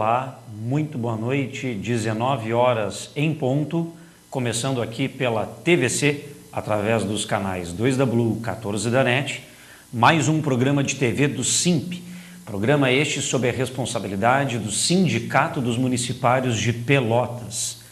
Olá, muito boa noite, 19 horas em ponto, começando aqui pela TVC, através dos canais 2 da Blue, 14 da NET, mais um programa de TV do SIMP, programa este sob a responsabilidade do Sindicato dos Municipários de Pelotas.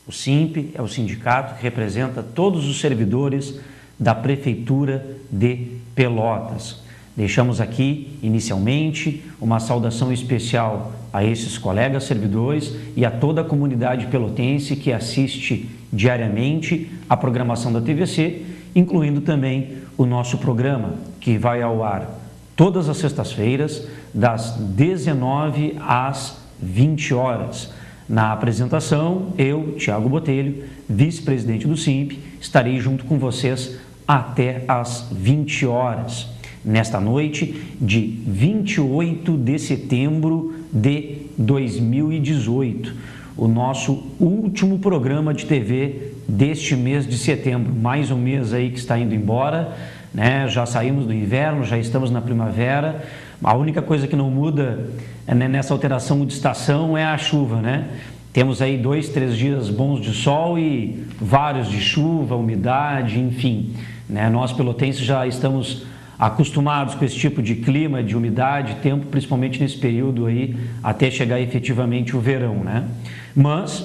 O SIMP é o sindicato que representa todos os servidores da Prefeitura de Pelotas. Deixamos aqui, inicialmente, uma saudação especial a esses colegas servidores e a toda a comunidade pelotense que assiste diariamente a programação da TVC, incluindo também o nosso programa, que vai ao ar todas as sextas-feiras, das 19 às 20 horas. Na apresentação, eu, Thiago Botelho, vice-presidente do SIMP, estarei junto com vocês até às 20 horas. Nesta noite de 28 de setembro de 2018, o nosso último programa de TV deste mês de setembro, mais um mês aí que está indo embora, né? Já saímos do inverno, já estamos na primavera. A única coisa que não muda nessa alteração de estação é a chuva, né? Temos aí 2, 3 dias bons de sol e vários de chuva, umidade, enfim, né? Nós pelotenses já estamos acostumados com esse tipo de clima, de umidade, tempo, principalmente nesse período aí, até chegar efetivamente o verão, né? Mas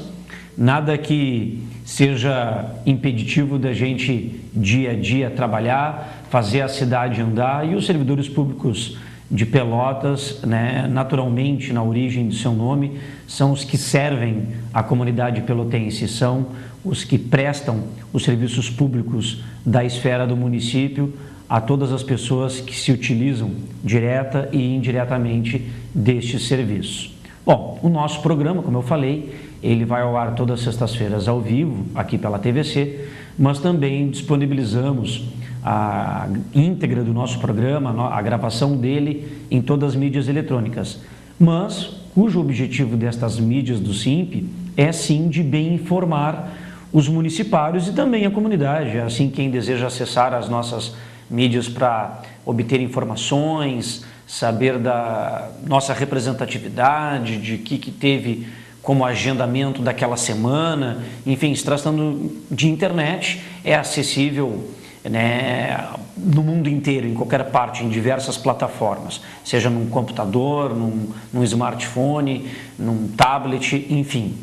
nada que seja impeditivo da gente dia a dia trabalhar, fazer a cidade andar, e os servidores públicos de Pelotas, né, naturalmente, na origem do seu nome, são os que servem a comunidade pelotense, são os que prestam os serviços públicos da esfera do município a todas as pessoas que se utilizam direta e indiretamente destes serviços. Bom, o nosso programa, como eu falei, ele vai ao ar todas as sextas-feiras ao vivo, aqui pela TVC, mas também disponibilizamos a íntegra do nosso programa, a gravação dele em todas as mídias eletrônicas, mas cujo objetivo destas mídias do SIMP é sim de bem informar os municipários e também a comunidade, assim quem deseja acessar as nossas mídias para obter informações, saber da nossa representatividade, de que teve como agendamento daquela semana, enfim, se tratando de internet, é acessível, né, no mundo inteiro, em qualquer parte, em diversas plataformas, seja num computador, num smartphone, num tablet, enfim.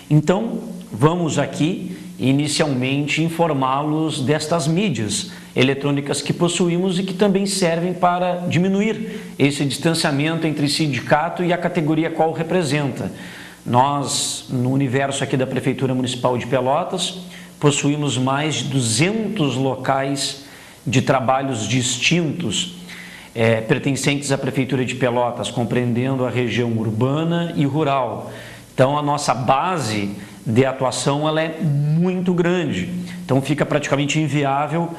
Então, vamos aqui inicialmente informá-los destas mídias eletrônicas que possuímos e que também servem para diminuir esse distanciamento entre sindicato e a categoria qual representa. Nós, no universo aqui da Prefeitura Municipal de Pelotas, possuímos mais de 200 locais de trabalhos distintos pertencentes à Prefeitura de Pelotas, compreendendo a região urbana e rural. Então, a nossa base de atuação ela é muito grande, então fica praticamente inviável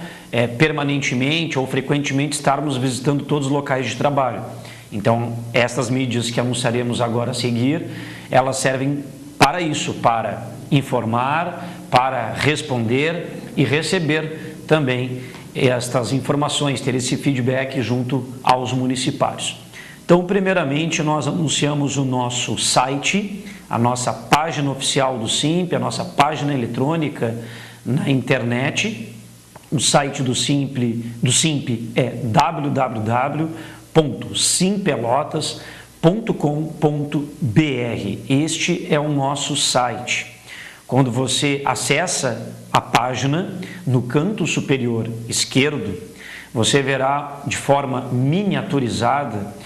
permanentemente ou frequentemente estarmos visitando todos os locais de trabalho. Então, estas mídias que anunciaremos agora a seguir, elas servem para isso, para informar, para responder e receber também estas informações, ter esse feedback junto aos municipários. Então, primeiramente, nós anunciamos o nosso site, a nossa página oficial do SIMP, a nossa página eletrônica na internet. O site do SIMP é www.simpelotas.com.br. Este é o nosso site. Quando você acessa a página, no canto superior esquerdo, você verá de forma miniaturizada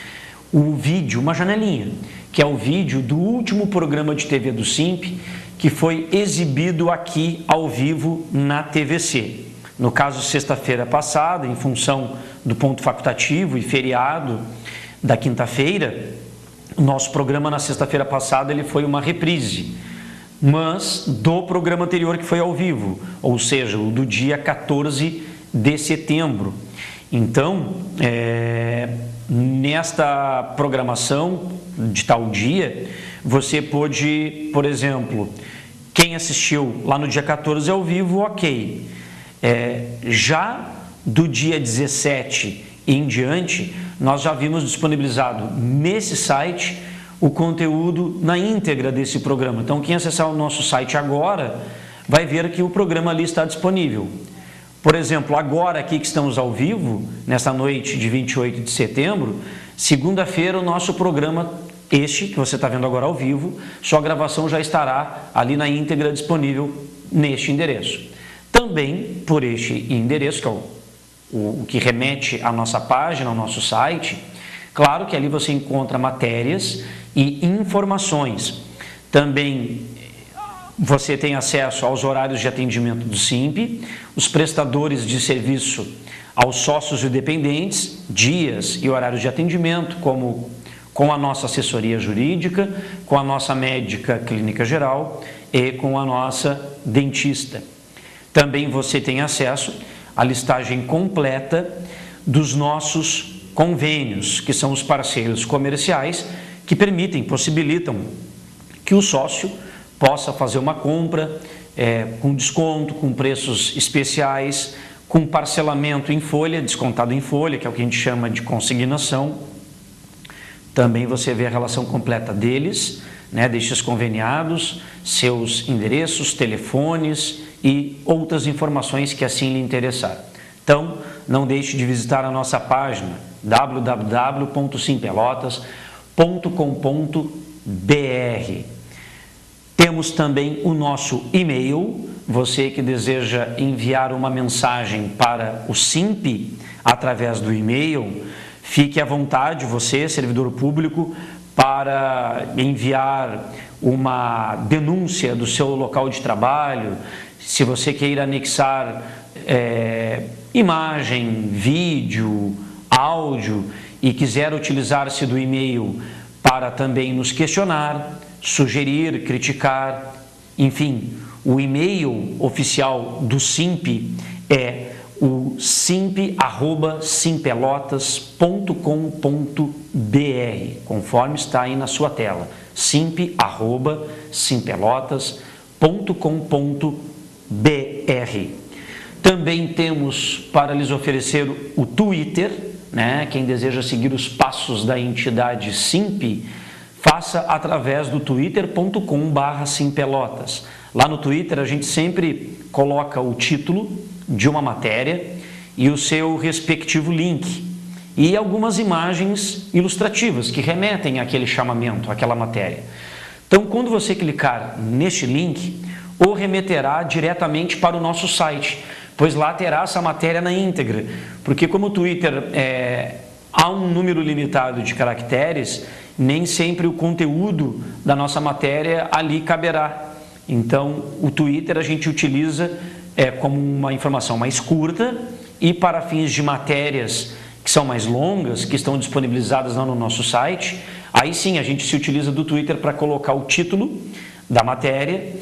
o vídeo, uma janelinha, que é o vídeo do último programa de TV do SIMP, que foi exibido aqui ao vivo na TVC. No caso, sexta-feira passada, em função do ponto facultativo e feriado da quinta-feira, o nosso programa na sexta-feira passada ele foi uma reprise, mas do programa anterior que foi ao vivo, ou seja, o do dia 14 de setembro. Então, nesta programação de tal dia, você pôde, por exemplo, quem assistiu lá no dia 14 ao vivo, ok. Já do dia 17 em diante, nós já vimos disponibilizado nesse site o conteúdo na íntegra desse programa. Então, quem acessar o nosso site agora vai ver que o programa ali está disponível. Por exemplo, agora aqui que estamos ao vivo, nessa noite de 28 de setembro, segunda-feira o nosso programa, este que você está vendo agora ao vivo, sua gravação já estará ali na íntegra disponível neste endereço. Também por este endereço, que é o que remete à nossa página, ao nosso site, claro que ali você encontra matérias e informações. Também você tem acesso aos horários de atendimento do SIMP, os prestadores de serviço aos sócios e dependentes, dias e horários de atendimento, como com a nossa assessoria jurídica, com a nossa médica clínica geral e com a nossa dentista. Também você tem acesso à listagem completa dos nossos convênios, que são os parceiros comerciais que possibilitam que o sócio possa fazer uma compra com desconto, com preços especiais, com parcelamento em folha, descontado em folha, que é o que a gente chama de consignação. Também você vê a relação completa deles, destes conveniados, seus endereços, telefones e outras informações que assim lhe interessar. Então, não deixe de visitar a nossa página www.simpelotas.com.br. Temos também o nosso e-mail. Você que deseja enviar uma mensagem para o SIMP através do e-mail, fique à vontade, você, servidor público, para enviar uma denúncia do seu local de trabalho, se você queira anexar imagem, vídeo, áudio e quiser utilizar-se do e-mail para também nos questionar, sugerir, criticar, enfim, o e-mail oficial do SIMP é o simp@simpelotas.com.br, conforme está aí na sua tela, simp@simpelotas.com.br. Também temos para lhes oferecer o Twitter, quem deseja seguir os passos da entidade SIMP, faça através do twitter.com/simpelotas. Lá no Twitter a gente sempre coloca o título de uma matéria e o seu respectivo link e algumas imagens ilustrativas que remetem àquele chamamento, àquela matéria. Então, quando você clicar neste link, o remeterá diretamente para o nosso site, pois lá terá essa matéria na íntegra, porque como o Twitter há um número limitado de caracteres, nem sempre o conteúdo da nossa matéria ali caberá. Então, o Twitter a gente utiliza como uma informação mais curta e para fins de matérias que são mais longas, que estão disponibilizadas lá no nosso site, aí sim a gente se utiliza do Twitter para colocar o título da matéria,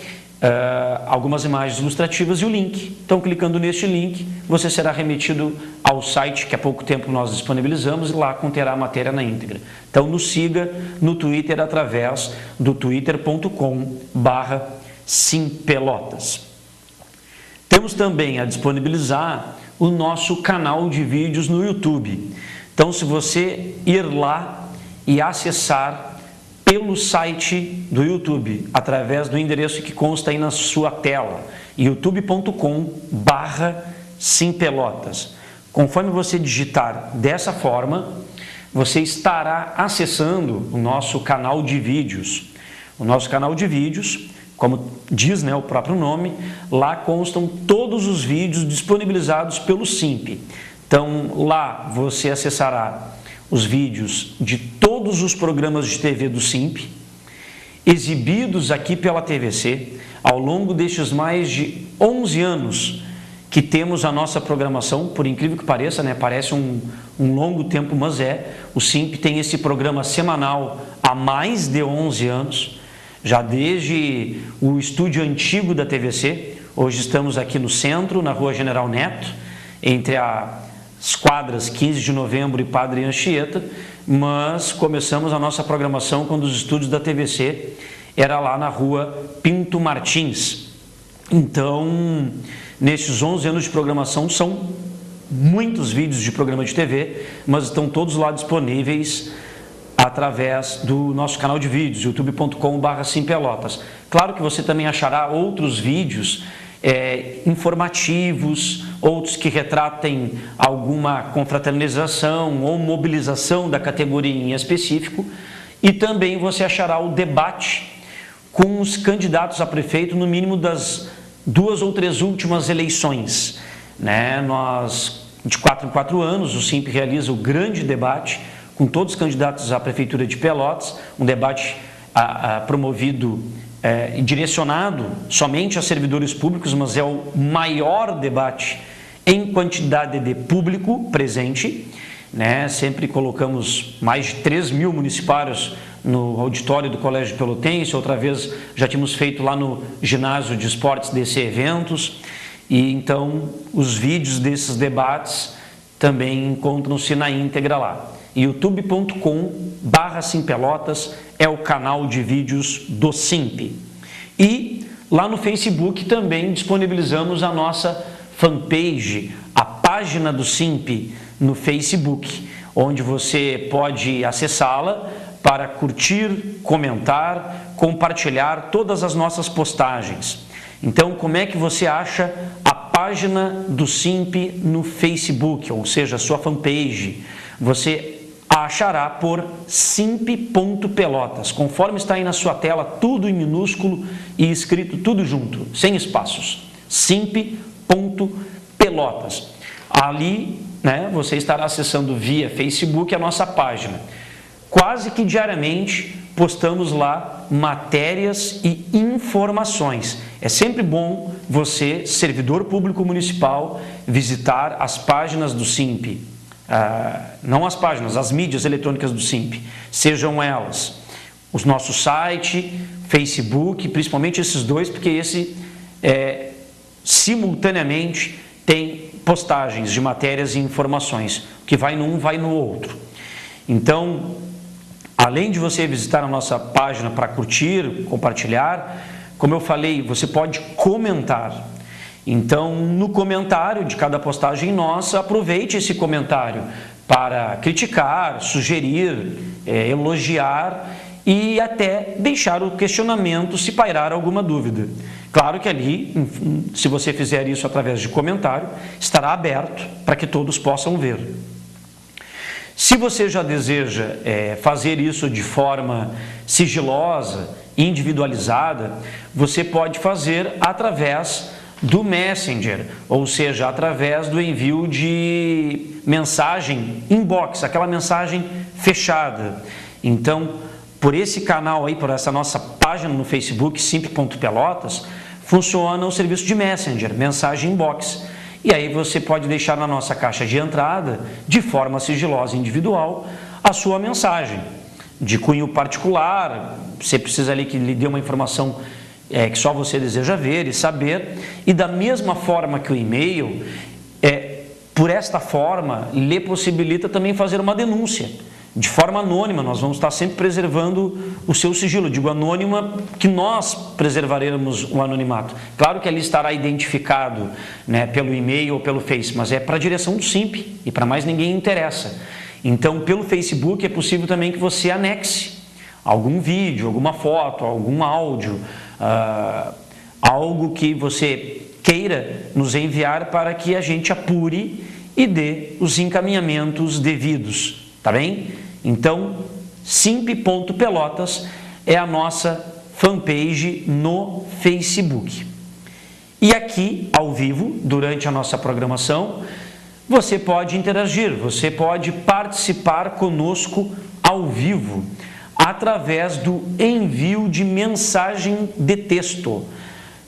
algumas imagens ilustrativas e o link. Então, clicando neste link, você será remetido ao site que há pouco tempo nós disponibilizamos e lá conterá a matéria na íntegra. Então, nos siga no Twitter através do twitter.com/simpelotas. Temos também a disponibilizar o nosso canal de vídeos no YouTube. Então, se você ir lá e acessar pelo site do YouTube, através do endereço que consta aí na sua tela, youtube.com/simpelotas. Conforme você digitar dessa forma, você estará acessando o nosso canal de vídeos. O nosso canal de vídeos, como diz o próprio nome, lá constam todos os vídeos disponibilizados pelo SIMP. Então, lá você acessará os vídeos de todos os programas de TV do SIMP, exibidos aqui pela TVC, ao longo destes mais de 11 anos que temos a nossa programação, por incrível que pareça, parece um longo tempo, mas o SIMP tem esse programa semanal há mais de 11 anos, já desde o estúdio antigo da TVC. Hoje estamos aqui no centro, na Rua General Neto, entre as quadras 15 de novembro e Padre Anchieta, mas começamos a nossa programação quando os estúdios da TVC era lá na Rua Pinto Martins. Então, nesses 11 anos de programação, são muitos vídeos de programa de TV, mas estão todos lá disponíveis através do nosso canal de vídeos, youtube.com/simpelotas. Claro que você também achará outros vídeos informativos, outros que retratem alguma confraternização ou mobilização da categoria em específico, e também você achará o debate com os candidatos a prefeito, no mínimo das 2 ou 3 últimas eleições, né? De 4 em 4 anos, o SIMP realiza o grande debate com todos os candidatos à Prefeitura de Pelotas, um debate promovido e direcionado somente a servidores públicos, mas é o maior debate em quantidade de público presente, né? Sempre colocamos mais de 3.000 municipários no auditório do Colégio Pelotense. Outra vez já tínhamos feito lá no ginásio de esportes DC Eventos, e então os vídeos desses debates também encontram-se na íntegra lá. youtube.com/simpelotas é o canal de vídeos do SIMP. E lá no Facebook também disponibilizamos a nossa fanpage, a página do SIMP no Facebook, onde você pode acessá-la para curtir, comentar, compartilhar todas as nossas postagens. Então, como é que você acha a página do SIMP no Facebook, ou seja, a sua fanpage? Você a achará por simp.pelotas, conforme está aí na sua tela, tudo em minúsculo e escrito tudo junto, sem espaços. simp.pelotas. Ali, né, você estará acessando via Facebook a nossa página. Quase que diariamente postamos lá matérias e informações. É sempre bom você, servidor público municipal, visitar as páginas do SIMP. Não as páginas, as mídias eletrônicas do SIMP, sejam elas o nosso site, Facebook, principalmente esses dois, porque esse simultaneamente tem postagens de matérias e informações, o que vai num vai no outro. Então, além de você visitar a nossa página para curtir, compartilhar, como eu falei, você pode comentar. Então, no comentário de cada postagem nossa, aproveite esse comentário para criticar, sugerir, elogiar e até deixar o questionamento se pairar alguma dúvida. Claro que ali, se você fizer isso através de comentário, estará aberto para que todos possam ver. Se você já deseja fazer isso de forma sigilosa, individualizada, você pode fazer através do Messenger, ou seja, através do envio de mensagem inbox, aquela mensagem fechada. Então, por esse canal aí, por essa nossa página no Facebook, simp.pelotas, funciona o serviço de Messenger, mensagem inbox. E aí você pode deixar na nossa caixa de entrada, de forma sigilosa e individual, a sua mensagem de cunho particular. Você precisa ali que lhe dê uma informação que só você deseja ver e saber, e da mesma forma que o e-mail, por esta forma, lhe possibilita também fazer uma denúncia, de forma anônima. Nós vamos estar sempre preservando o seu sigilo, digo anônima, que nós preservaremos o anonimato. Claro que ali estará identificado, né, pelo e-mail ou pelo Face, mas é para a direção do SIMP, e para mais ninguém interessa. Então, pelo Facebook é possível também que você anexe algum vídeo, alguma foto, algum áudio, algo que você queira nos enviar para que a gente apure e dê os encaminhamentos devidos, tá bem? Então, simp.pelotas é a nossa fanpage no Facebook. E aqui, ao vivo, durante a nossa programação, você pode interagir, você pode participar conosco ao vivo, através do envio de mensagem de texto.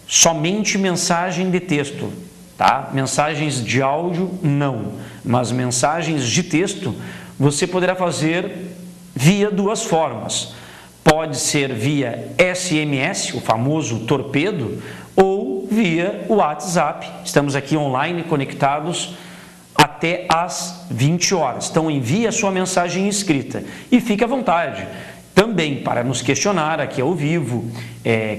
Somente mensagem de texto, tá? Mensagens de áudio, não. Mas mensagens de texto, você poderá fazer via 2 formas. Pode ser via SMS, o famoso torpedo, ou via WhatsApp. Estamos aqui online conectados até às 20 horas. Então, envie a sua mensagem escrita e fique à vontade também para nos questionar aqui ao vivo,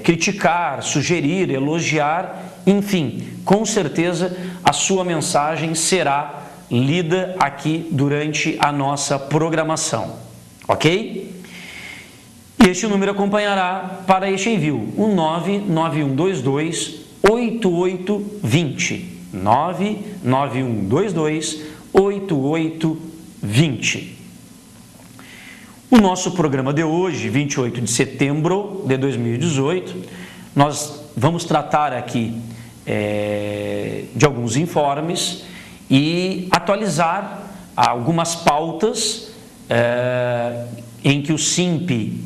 criticar, sugerir, elogiar, enfim, com certeza a sua mensagem será lida aqui durante a nossa programação, ok? E este número acompanhará para este envio, o 99122-8820. 99122-8820. O nosso programa de hoje, 28 de setembro de 2018, nós vamos tratar aqui de alguns informes e atualizar algumas pautas em que o SINP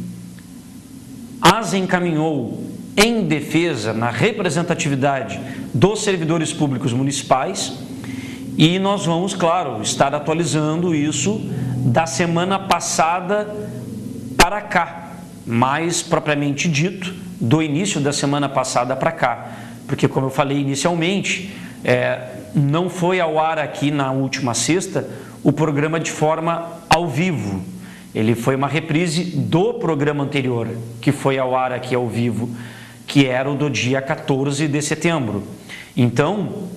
as encaminhou em defesa, na representatividade dos servidores públicos municipais, e nós vamos, claro, estar atualizando isso da semana passada para cá, mais propriamente dito, do início da semana passada para cá, porque, como eu falei inicialmente, não foi ao ar aqui na última sexta o programa de forma ao vivo. Ele foi uma reprise do programa anterior, que foi ao ar aqui ao vivo, que era o do dia 14 de setembro. Então,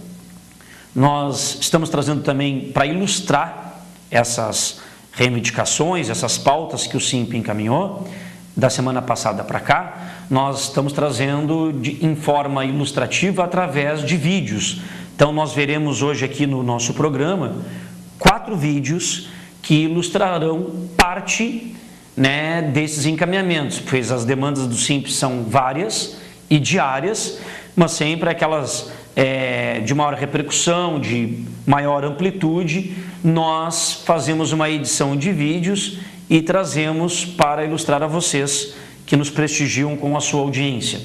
nós estamos trazendo também para ilustrar essas reivindicações, essas pautas que o SINP encaminhou, da semana passada para cá, nós estamos trazendo em forma ilustrativa através de vídeos. Então, nós veremos hoje aqui no nosso programa 4 vídeos que ilustrarão parte, né, desses encaminhamentos, pois as demandas do SINP são várias e diárias, mas sempre aquelas de maior repercussão, de maior amplitude. Nós fazemos uma edição de vídeos e trazemos para ilustrar a vocês que nos prestigiam com a sua audiência.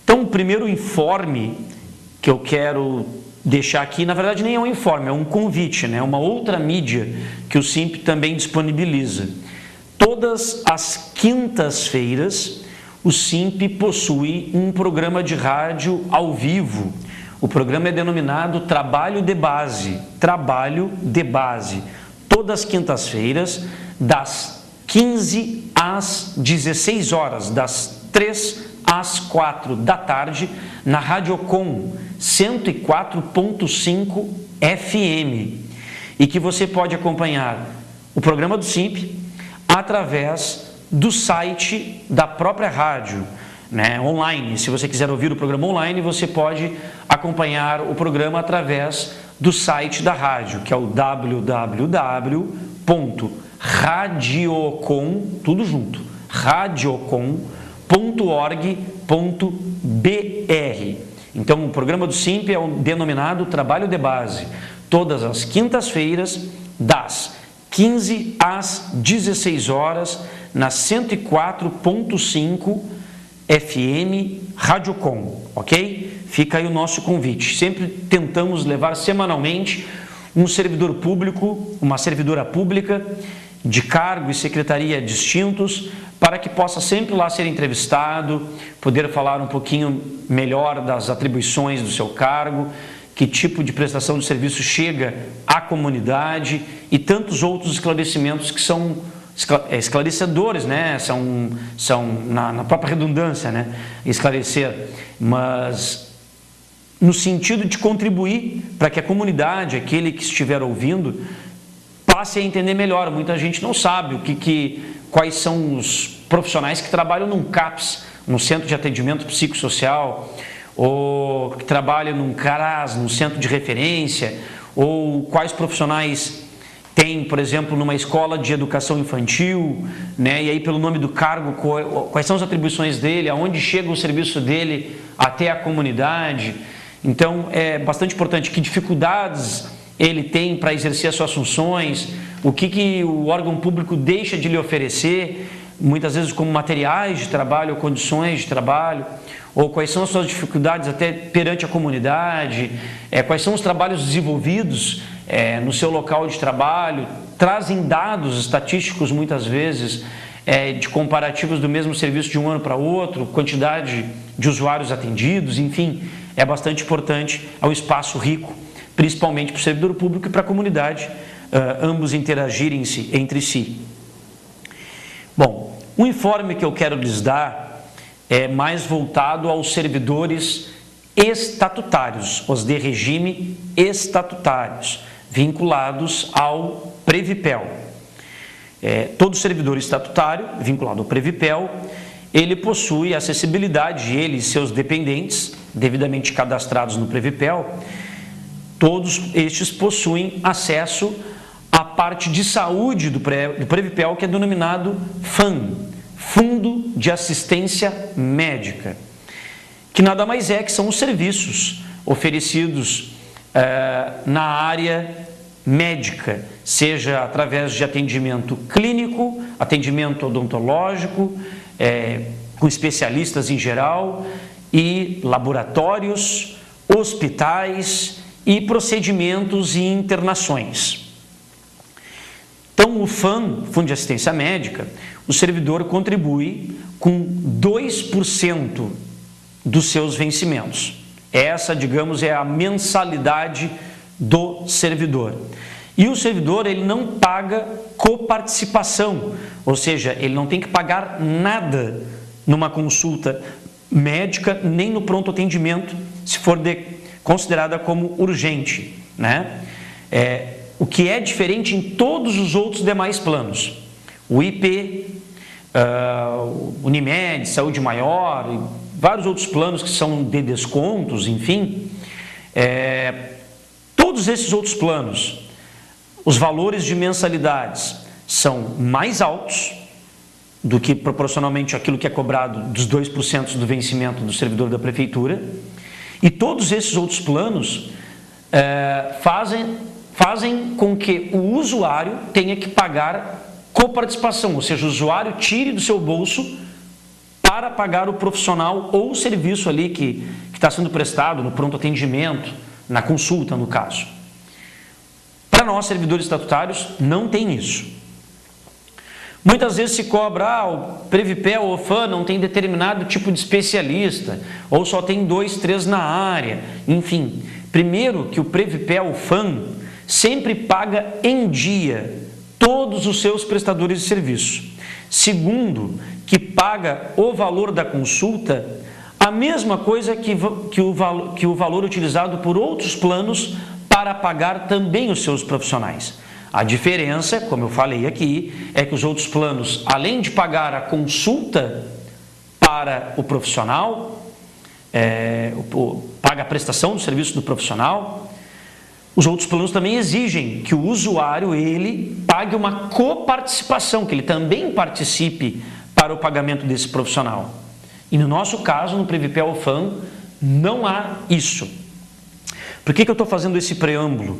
Então, o primeiro informe que eu quero deixar aqui, na verdade nem é um informe, é um convite, né? Uma outra mídia que o SINP também disponibiliza. Todas as quintas-feiras, o SINP possui um programa de rádio ao vivo. O programa é denominado Trabalho de Base. Trabalho de Base. Todas as quintas-feiras, das 15 às 16 horas, das 3 às 4 da tarde, na Radiocom 104.5 FM. E que você pode acompanhar o programa do SINP através do site da própria rádio, né, online. Se você quiser ouvir o programa online, você pode acompanhar o programa através do site da rádio, que é o www.radiocom, tudo junto, radiocom.org.br. Então, o programa do SINP é o denominado Trabalho de Base, todas as quintas-feiras, das 15 às 16 horas, na 104.5 FM Radiocom, ok? Fica aí o nosso convite. Sempre tentamos levar semanalmente um servidor público, uma servidora pública, de cargo e secretaria distintos, para que possa sempre lá ser entrevistado, poder falar um pouquinho melhor das atribuições do seu cargo, que tipo de prestação de serviço chega à comunidade e tantos outros esclarecimentos que são esclarecedores, né? São na própria redundância, né? Esclarecer, mas no sentido de contribuir para que a comunidade, aquele que estiver ouvindo, passe a entender melhor. Muita gente não sabe quais são os profissionais que trabalham num CAPS, num Centro de Atendimento Psicossocial, ou que trabalham num CARAS, num Centro de Referência, ou quais profissionais tem, por exemplo, numa escola de educação infantil, né? E aí pelo nome do cargo, quais são as atribuições dele, aonde chega o serviço dele até a comunidade. Então, é bastante importante que dificuldades ele tem para exercer as suas funções, o que o órgão público deixa de lhe oferecer, muitas vezes como materiais de trabalho ou condições de trabalho, ou quais são as suas dificuldades até perante a comunidade, quais são os trabalhos desenvolvidos no seu local de trabalho, trazem dados estatísticos muitas vezes de comparativos do mesmo serviço de um ano para outro, quantidade de usuários atendidos, enfim, é bastante importante, é um espaço rico, principalmente para o servidor público e para a comunidade, ambos interagirem entre si. Bom, o informe que eu quero lhes dar é mais voltado aos servidores estatutários, os de regime estatutários, vinculados ao Previpel. Todo servidor estatutário vinculado ao Previpel, ele possui acessibilidade, ele e seus dependentes, devidamente cadastrados no Previpel, todos estes possuem acesso à parte de saúde do Previpel, que é denominado FAM, Fundo de Assistência Médica, que nada mais é que são os serviços oferecidos na área médica, seja através de atendimento clínico, atendimento odontológico, com especialistas em geral, e laboratórios, hospitais e procedimentos e internações. Então, o FAM, Fundo de Assistência Médica, o servidor contribui com 2% dos seus vencimentos. Essa, digamos, é a mensalidade do servidor. E o servidor, ele não paga coparticipação, ou seja, ele não tem que pagar nada numa consulta médica, nem no pronto atendimento, se for considerada como urgente, né? O que é diferente em todos os outros demais planos. O IP, Unimed, Saúde Maior, e vários outros planos que são de descontos, enfim, todos esses outros planos, os valores de mensalidades são mais altos do que proporcionalmente aquilo que é cobrado dos 2% do vencimento do servidor da prefeitura, e todos esses outros planos fazem com que o usuário tenha que pagar coparticipação, ou seja, o usuário tire do seu bolso para pagar o profissional ou o serviço ali que está sendo prestado no pronto atendimento, na consulta, no caso. Para nós, servidores estatutários, não tem isso. Muitas vezes se cobra, o Previpel ou o FAM não tem determinado tipo de especialista, ou só tem 2, 3 na área, enfim. Primeiro, que o Previpel, o FAM, sempre paga em dia todos os seus prestadores de serviço. Segundo, que paga o valor da consulta, a mesma coisa que o valor utilizado por outros planos para pagar também os seus profissionais. A diferença, como eu falei aqui, é que os outros planos, além de pagar a consulta para o profissional, paga a prestação do serviço do profissional, os outros planos também exigem que o usuário, ele pague uma coparticipação, que ele também participe para o pagamento desse profissional. E no nosso caso, no Previpel FAM, não há isso. Por que eu estou fazendo esse preâmbulo?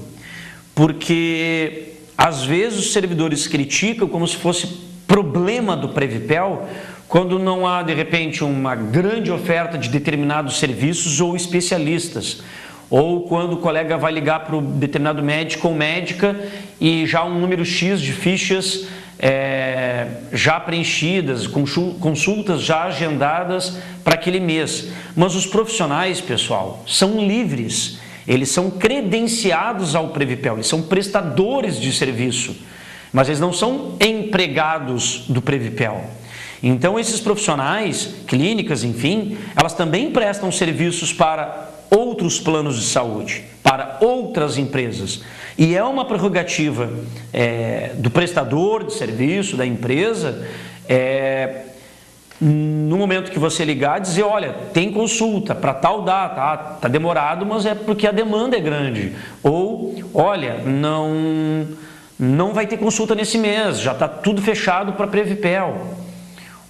Porque às vezes os servidores criticam como se fosse problema do Previpel, quando não há, de repente, uma grande oferta de determinados serviços ou especialistas, ou quando o colega vai ligar para o determinado médico ou médica e já um número X de fichas já preenchidas, consultas já agendadas para aquele mês. Mas os profissionais, pessoal, são livres, eles são credenciados ao Previpel, eles são prestadores de serviço, mas eles não são empregados do Previpel. Então esses profissionais, clínicas, enfim, elas também prestam serviços para outros planos de saúde, para outras empresas. E é uma prerrogativa do prestador de serviço, da empresa, no momento que você ligar, dizer, olha, tem consulta para tal data, está demorado, mas é porque a demanda é grande. Ou, olha, não vai ter consulta nesse mês, já está tudo fechado para Previpel.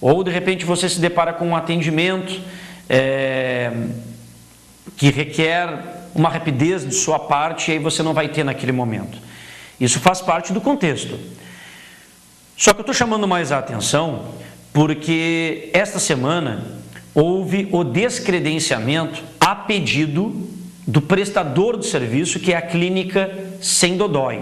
Ou, de repente, você se depara com um atendimento que requer uma rapidez de sua parte e aí você não vai ter naquele momento. Isso faz parte do contexto. Só que eu estou chamando mais a atenção porque esta semana houve o descredenciamento a pedido do prestador do serviço, que é a Clínica Sem Dodói.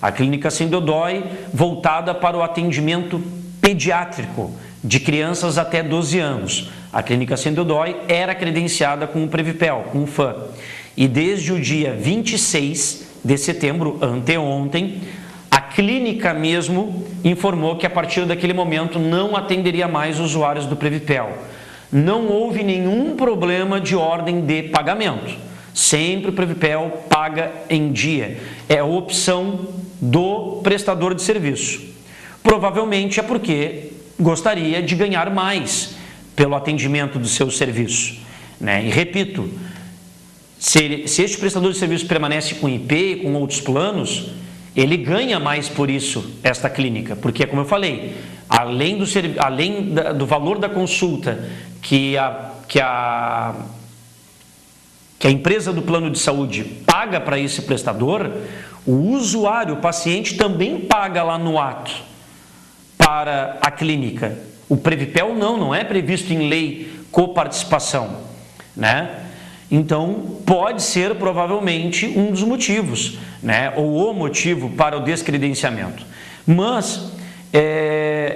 A Clínica Sem Dodói voltada para o atendimento pediátrico de crianças até 12 anos. A Clínica Sem Dodói era credenciada com o Previpel, com o FAM. E desde o dia 26 de setembro, anteontem, a clínica mesmo informou que a partir daquele momento não atenderia mais usuários do Previpel. Não houve nenhum problema de ordem de pagamento. Sempre o Previpel paga em dia. É a opção do prestador de serviço. provavelmente é porque gostaria de ganhar mais pelo atendimento do seu serviço, né? E repito, se este prestador de serviço permanece com IP e com outros planos, ele ganha mais por isso, esta clínica, porque, como eu falei, além do valor da consulta que a empresa do plano de saúde paga para esse prestador, o usuário, o paciente, também paga lá no ato para a clínica. O Previpel não é previsto em lei coparticipação, né? Então, pode ser provavelmente um dos motivos, né? Ou o motivo para o descredenciamento. Mas,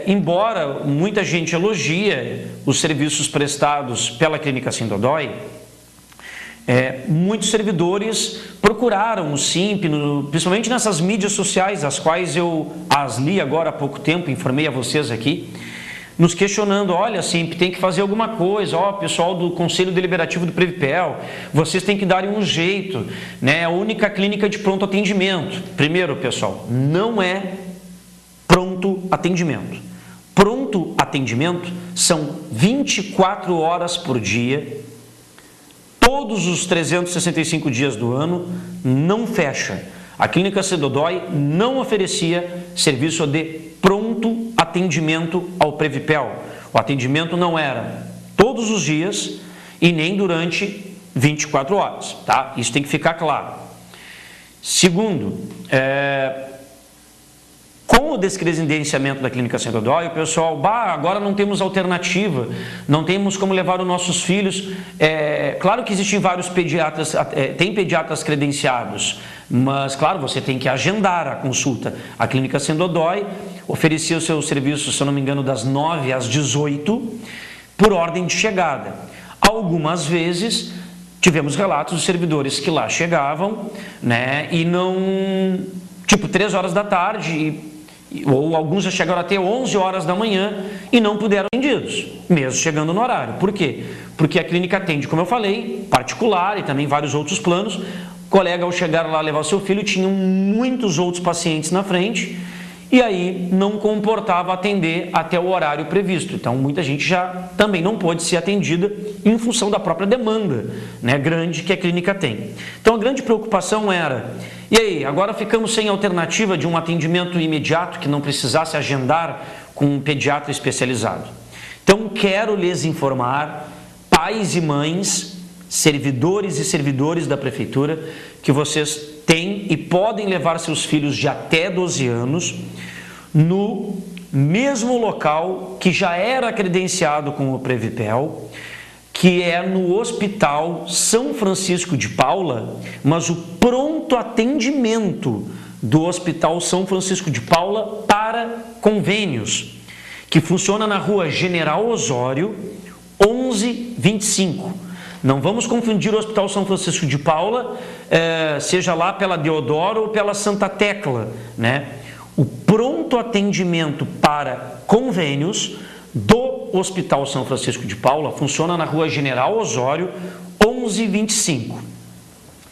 embora muita gente elogie os serviços prestados pela Clínica Sindodói, muitos servidores procuraram o SIMP, principalmente nessas mídias sociais, as quais eu as li agora há pouco tempo, informei a vocês aqui, nos questionando: olha, SIMP, tem que fazer alguma coisa, pessoal do Conselho Deliberativo do Previpel, vocês têm que darem um jeito, né? A única clínica de pronto atendimento. Primeiro, pessoal, não é pronto atendimento. Pronto atendimento são 24 horas por dia, todos os 365 dias do ano, não fecha. A Clínica Sindodói não oferecia serviço de pronto atendimento ao Previpel. O atendimento não era todos os dias e nem durante 24 horas, tá? Isso tem que ficar claro. Segundo, com o descredenciamento da Clínica Sindodói, o pessoal, agora não temos alternativa, não temos como levar os nossos filhos. Claro que existem vários pediatras, tem pediatras credenciados, mas, claro, você tem que agendar a consulta. A Clínica Sindodói oferecia o seu serviço, se eu não me engano, das 9 às 18, por ordem de chegada. Algumas vezes tivemos relatos de servidores que lá chegavam, né, e não, tipo 3 horas da tarde, ou alguns já chegaram até 11 horas da manhã e não puderam ser atendidos, mesmo chegando no horário. Por quê? Porque a clínica atende, como eu falei, particular e também vários outros planos. O colega, ao chegar lá levar o seu filho, tinha muitos outros pacientes na frente e aí não comportava atender até o horário previsto. Então, muita gente já também não pôde ser atendida em função da própria demanda, né, grande que a clínica tem. Então, a grande preocupação era: e aí, agora ficamos sem alternativa de um atendimento imediato que não precisasse agendar com um pediatra especializado. Então, quero lhes informar, pais e mães, servidores e servidores da prefeitura, que vocês têm e podem levar seus filhos de até 12 anos no mesmo local que já era credenciado com o Previpel, que é no Hospital São Francisco de Paula, mas o pronto atendimento do Hospital São Francisco de Paula para convênios, que funciona na Rua General Osório, 1125. Não vamos confundir o Hospital São Francisco de Paula, seja lá pela Deodoro ou pela Santa Tecla, né? O pronto atendimento para convênios do Hospital São Francisco de Paula funciona na Rua General Osório, 1125.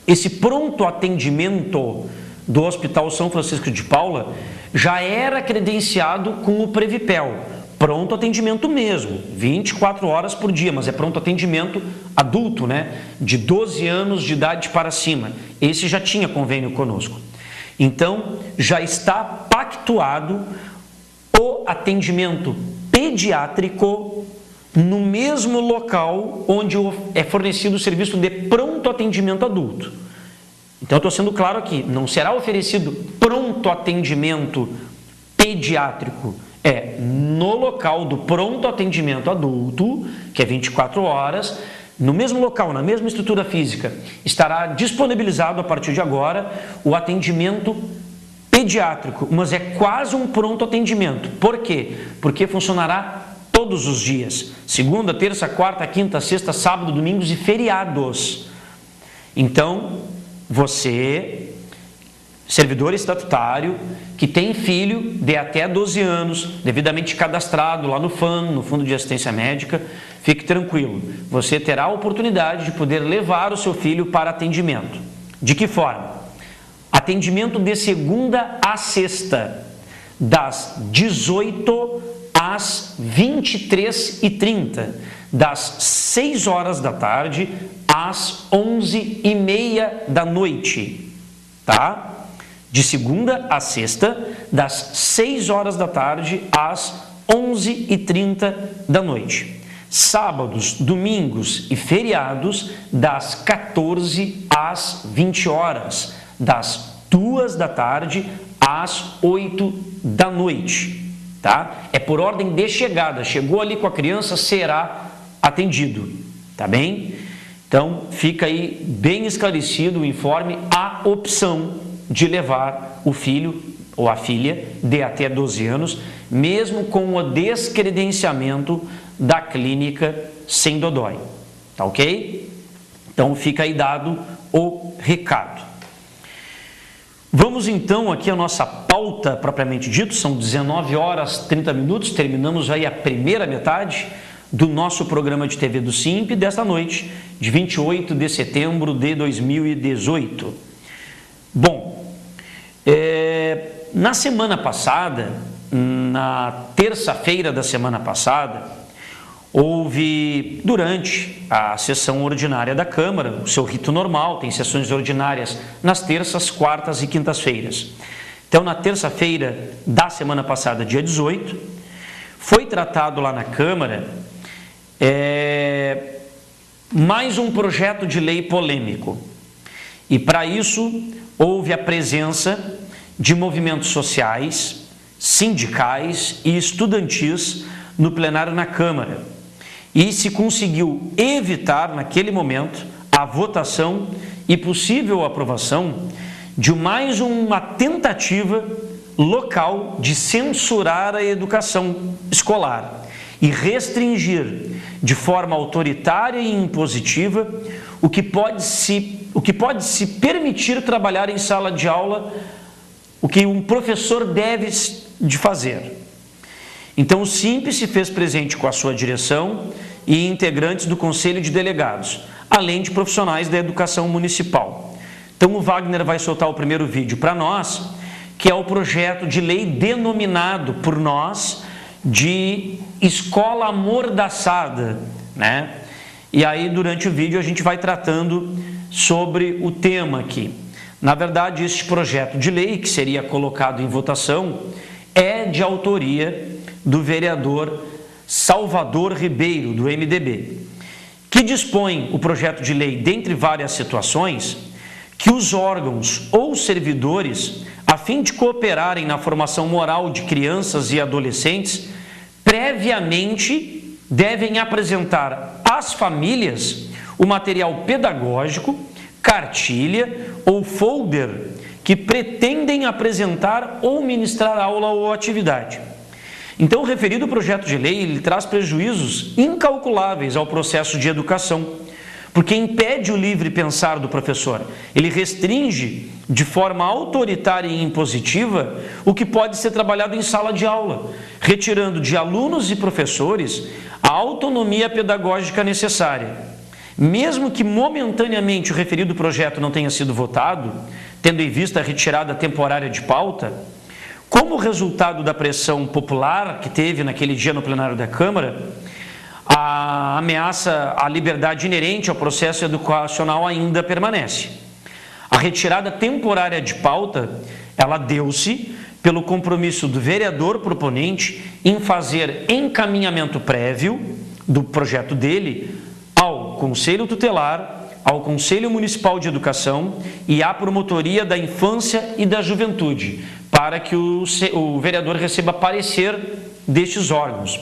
Esse pronto atendimento do Hospital São Francisco de Paula já era credenciado com o Previpel. Pronto atendimento mesmo, 24 horas por dia, mas é pronto atendimento adulto, né? De 12 anos de idade para cima. Esse já tinha convênio conosco. Então, já está pactuado o atendimento pediátrico no mesmo local onde é fornecido o serviço de pronto atendimento adulto. Então, estou sendo claro aqui, não será oferecido pronto atendimento pediátrico, no local do pronto atendimento adulto, que é 24 horas, no mesmo local, na mesma estrutura física, estará disponibilizado a partir de agora o atendimento pediátrico, mas é quase um pronto atendimento. Por quê? Porque funcionará todos os dias, segunda, terça, quarta, quinta, sexta, sábado, domingos e feriados. Então, você, servidor estatutário, que tem filho de até 12 anos, devidamente cadastrado lá no FAM, no Fundo de Assistência Médica, fique tranquilo, você terá a oportunidade de poder levar o seu filho para atendimento. De que forma? Atendimento de segunda a sexta, das 18 às 23h30, das 6 horas da tarde às 11h30 da noite, tá? De segunda a sexta, das 6 horas da tarde às 11h30 da noite. Sábados, domingos e feriados, das 14 às 20 horas, das 2 da tarde às 8 da noite, tá? É por ordem de chegada, chegou ali com a criança, será atendido, tá bem? Então, fica aí bem esclarecido o informe, a opção de levar o filho ou a filha de até 12 anos, mesmo com o descredenciamento da clínica sem dodói, tá ok? Então fica aí dado o recado. Vamos então aqui a nossa pauta propriamente dito, são 19 horas 30 minutos, terminamos aí a primeira metade do nosso programa de TV do SIMP desta noite, de 28 de setembro de 2018. Bom, na semana passada, na terça-feira da semana passada, houve, durante a sessão ordinária da Câmara, o seu rito normal, tem sessões ordinárias nas terças, quartas e quintas-feiras. Então, na terça-feira da semana passada, dia 18, foi tratado lá na Câmara mais um projeto de lei polêmico. E, para isso, houve a presença de movimentos sociais, sindicais e estudantis no plenário na Câmara. E se conseguiu evitar, naquele momento, a votação e possível aprovação de mais uma tentativa local de censurar a educação escolar e restringir de forma autoritária e impositiva o que pode se permitir trabalhar em sala de aula, o que um professor deve de fazer. Então o SIMP se fez presente com a sua direção e integrantes do Conselho de Delegados, além de profissionais da educação municipal. Então o Wagner vai soltar o primeiro vídeo para nós, que é o projeto de lei denominado por nós de escola amordaçada, né? E aí durante o vídeo a gente vai tratando sobre o tema aqui. Na verdade, este projeto de lei que seria colocado em votação é de autoria do vereador Salvador Ribeiro, do MDB, que dispõe o projeto de lei, dentre várias situações, que os órgãos ou servidores, a fim de cooperarem na formação moral de crianças e adolescentes, previamente devem apresentar às famílias o material pedagógico, cartilha ou folder que pretendem apresentar ou ministrar aula ou atividade. Então, o referido projeto de lei ele traz prejuízos incalculáveis ao processo de educação, porque impede o livre pensar do professor. Ele restringe de forma autoritária e impositiva o que pode ser trabalhado em sala de aula, retirando de alunos e professores a autonomia pedagógica necessária. Mesmo que momentaneamente o referido projeto não tenha sido votado, tendo em vista a retirada temporária de pauta, como resultado da pressão popular que teve naquele dia no plenário da Câmara, a ameaça à liberdade inerente ao processo educacional ainda permanece. A retirada temporária de pauta, ela deu-se pelo compromisso do vereador proponente em fazer encaminhamento prévio do projeto dele ao Conselho Tutelar, ao Conselho Municipal de Educação e à Promotoria da Infância e da Juventude, para que o vereador receba parecer destes órgãos.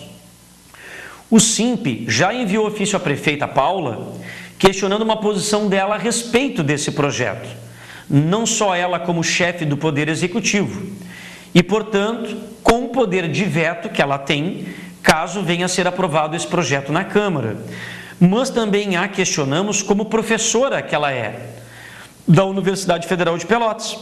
O SIMP já enviou ofício à prefeita Paula, questionando uma posição dela a respeito desse projeto, não só ela como chefe do Poder Executivo, e, portanto, com o poder de veto que ela tem, caso venha a ser aprovado esse projeto na Câmara. Mas também a questionamos como professora que ela é, da Universidade Federal de Pelotas.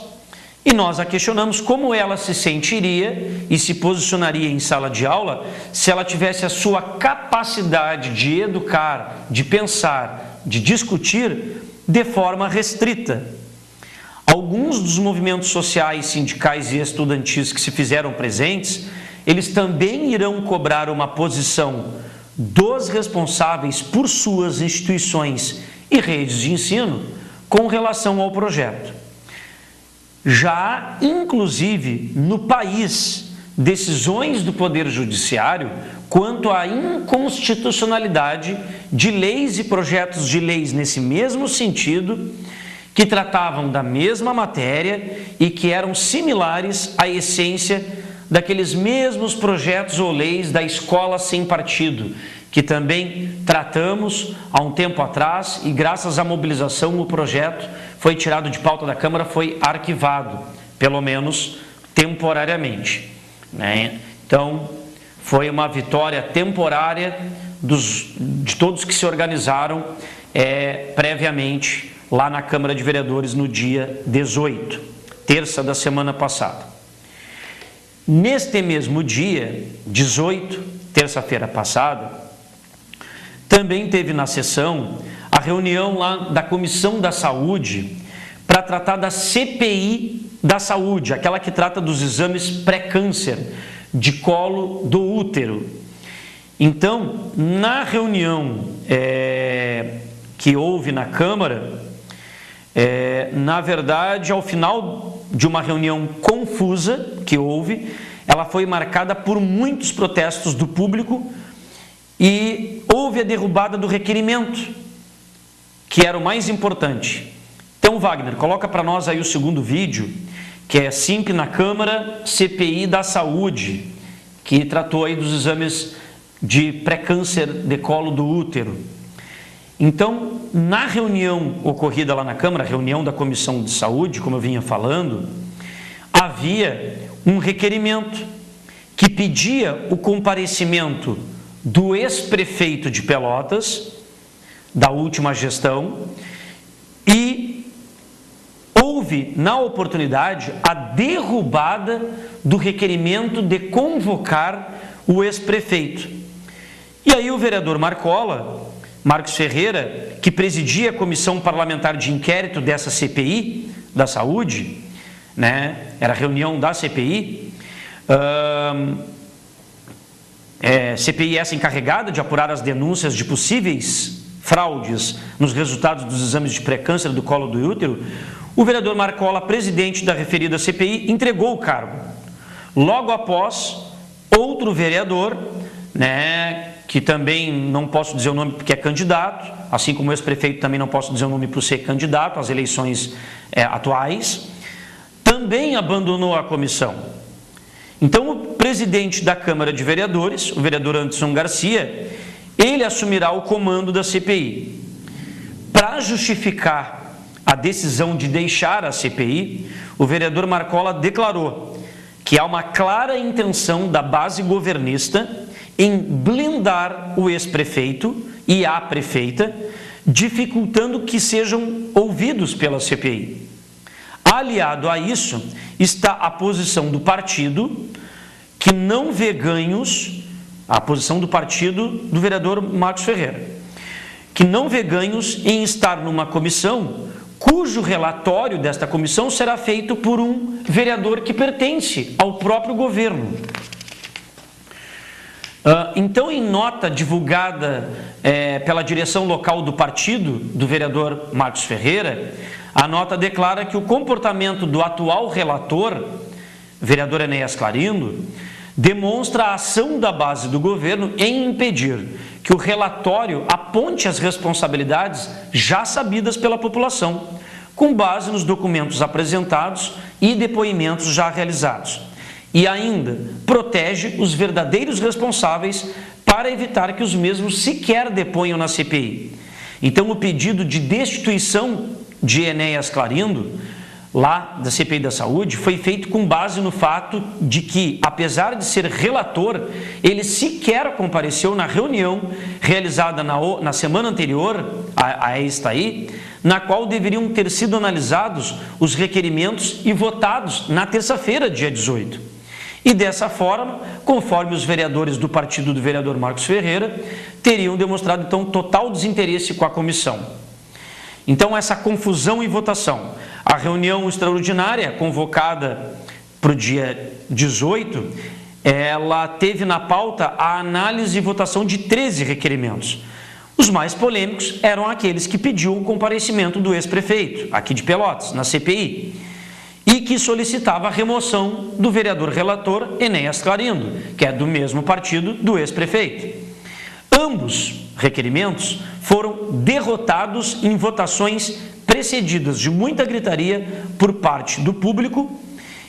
E nós a questionamos como ela se sentiria e se posicionaria em sala de aula se ela tivesse a sua capacidade de educar, de pensar, de discutir de forma restrita. Alguns dos movimentos sociais, sindicais e estudantis que se fizeram presentes, eles também irão cobrar uma posição dos responsáveis por suas instituições e redes de ensino com relação ao projeto. Já há, inclusive, no país, decisões do Poder Judiciário quanto à inconstitucionalidade de leis e projetos de leis nesse mesmo sentido, que tratavam da mesma matéria e que eram similares à essência daqueles mesmos projetos ou leis da escola sem partido, que também tratamos há um tempo atrás e graças à mobilização o projeto foi tirado de pauta da Câmara, foi arquivado, pelo menos temporariamente, né? Então, foi uma vitória temporária de todos que se organizaram previamente lá na Câmara de Vereadores no dia 18, terça da semana passada. Neste mesmo dia, 18, terça-feira passada, também teve na sessão a reunião lá da Comissão da Saúde para tratar da CPI da saúde, aquela que trata dos exames pré-câncer de colo do útero. Então, na reunião que houve na Câmara, na verdade, ao final de uma reunião confusa que houve, ela foi marcada por muitos protestos do público e houve a derrubada do requerimento, que era o mais importante. Então, Wagner, coloca para nós aí o segundo vídeo, que é Simp na Câmara, CPI da Saúde, que tratou aí dos exames de pré-câncer de colo do útero. Então, na reunião ocorrida lá na Câmara, reunião da Comissão de Saúde, como eu vinha falando, havia um requerimento que pedia o comparecimento do ex-prefeito de Pelotas, da última gestão, e houve, na oportunidade, a derrubada do requerimento de convocar o ex-prefeito. E aí o vereador Marcos Ferreira, que presidia a comissão parlamentar de inquérito dessa CPI da saúde, né? Era a reunião da CPI, CPI essa encarregada de apurar as denúncias de possíveis fraudes nos resultados dos exames de pré-câncer do colo do útero. O vereador Marcola, presidente da referida CPI, entregou o cargo. Logo após, outro vereador, né, que também não posso dizer o nome porque é candidato, assim como o ex-prefeito também não posso dizer o nome por ser candidato às eleições atuais, também abandonou a comissão. Então, o presidente da Câmara de Vereadores, o vereador Anderson Garcia, ele assumirá o comando da CPI. Para justificar a decisão de deixar a CPI, o vereador Marcola declarou que há uma clara intenção da base governista em blindar o ex-prefeito e a prefeita, dificultando que sejam ouvidos pela CPI. Aliado a isso, está a posição do partido, que não vê ganhos, a posição do partido do vereador Marcos Ferreira, que não vê ganhos em estar numa comissão cujo relatório desta comissão será feito por um vereador que pertence ao próprio governo. Então, em nota divulgada pela direção local do partido, do vereador Marcos Ferreira, a nota declara que o comportamento do atual relator, vereador Enéas Clarindo, demonstra a ação da base do governo em impedir que o relatório aponte as responsabilidades já sabidas pela população, com base nos documentos apresentados e depoimentos já realizados. E ainda protege os verdadeiros responsáveis para evitar que os mesmos sequer deponham na CPI. Então, o pedido de destituição de Enéas Clarindo, lá da CPI da Saúde, foi feito com base no fato de que, apesar de ser relator, ele sequer compareceu na reunião realizada na semana anterior a esta aí, na qual deveriam ter sido analisados os requerimentos e votados na terça-feira, dia 18. E dessa forma, conforme os vereadores do partido do vereador Marcos Ferreira, teriam demonstrado então total desinteresse com a comissão. Então, essa confusão em votação, A reunião extraordinária, convocada para o dia 18, ela teve na pauta a análise e votação de 13 requerimentos. Os mais polêmicos eram aqueles que pediam o comparecimento do ex-prefeito, aqui de Pelotas, na CPI, e que solicitava a remoção do vereador relator Enéas Clarindo, que é do mesmo partido do ex-prefeito. Ambos requerimentos foram derrotados em votações precedidas de muita gritaria por parte do público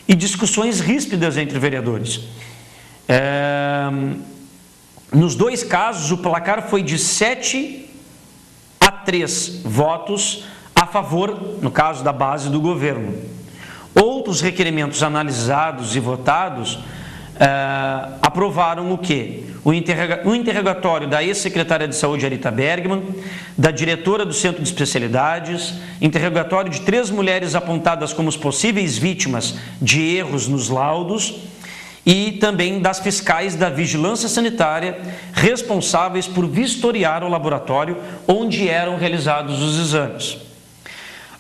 e discussões ríspidas entre vereadores. Nos dois casos, o placar foi de 7-3 votos a favor, no caso da base do governo. Outros requerimentos analisados e votados aprovaram o quê? O interrogatório da ex-secretária de Saúde, Arita Bergman, da diretora do Centro de Especialidades, interrogatório de 3 mulheres apontadas como as possíveis vítimas de erros nos laudos e também das fiscais da Vigilância Sanitária responsáveis por vistoriar o laboratório onde eram realizados os exames.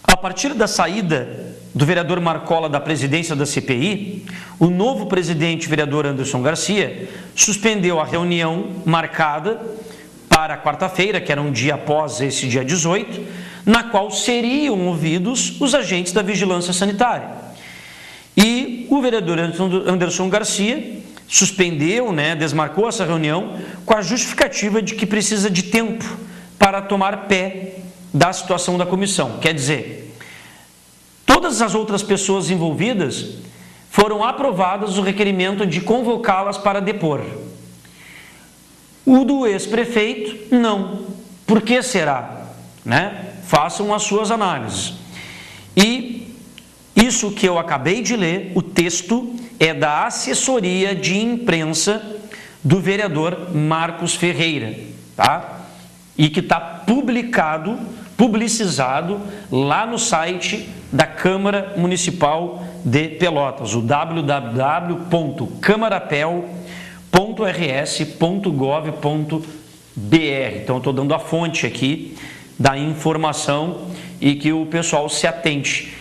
A partir da saída do vereador Marcola da presidência da CPI, o novo presidente, vereador Anderson Garcia, suspendeu a reunião marcada para quarta-feira, que era um dia após esse dia 18, na qual seriam ouvidos os agentes da Vigilância Sanitária. E o vereador Anderson Garcia suspendeu, desmarcou essa reunião com a justificativa de que precisa de tempo para tomar pé da situação da comissão. Quer dizer, todas as outras pessoas envolvidas foram aprovadas o requerimento de convocá-las para depor. O do ex-prefeito, não. Por que será? Façam as suas análises. E isso que eu acabei de ler, o texto é da assessoria de imprensa do vereador Marcos Ferreira, tá? E que está publicizado lá no site da Câmara Municipal de Pelotas, o www.camarapel.rs.gov.br. Então, eu estou dando a fonte aqui da informação e que o pessoal se atente,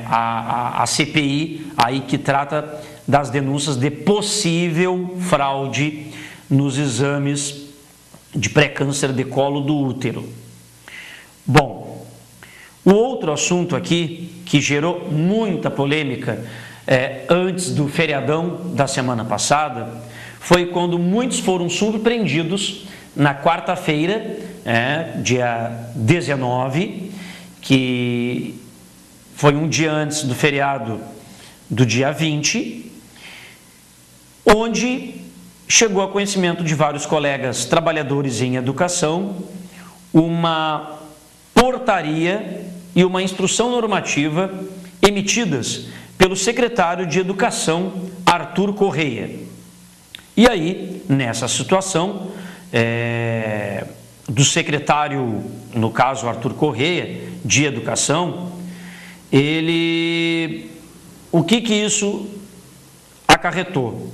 a CPI aí que trata das denúncias de possível fraude nos exames de pré-câncer de colo do útero. Bom, o outro assunto aqui que gerou muita polêmica antes do feriadão da semana passada foi quando muitos foram surpreendidos na quarta-feira, dia 19, que foi um dia antes do feriado do dia 20, onde chegou a conhecimento de vários colegas trabalhadores em educação uma portaria e uma instrução normativa emitidas pelo secretário de Educação, Arthur Correia. E aí, nessa situação, do secretário, no caso Arthur Correia, de Educação, o que isso acarretou?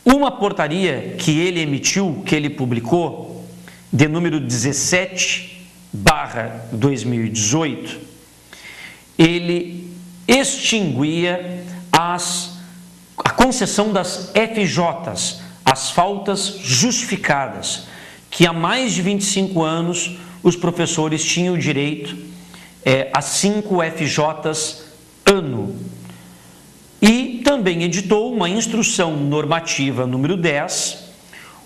Uma portaria que ele emitiu, que ele publicou, de número 17/2018, ele extinguia a concessão das FJs, as faltas justificadas, que há mais de 25 anos os professores tinham o direito a 5 FJs ano. E também editou uma instrução normativa número 10,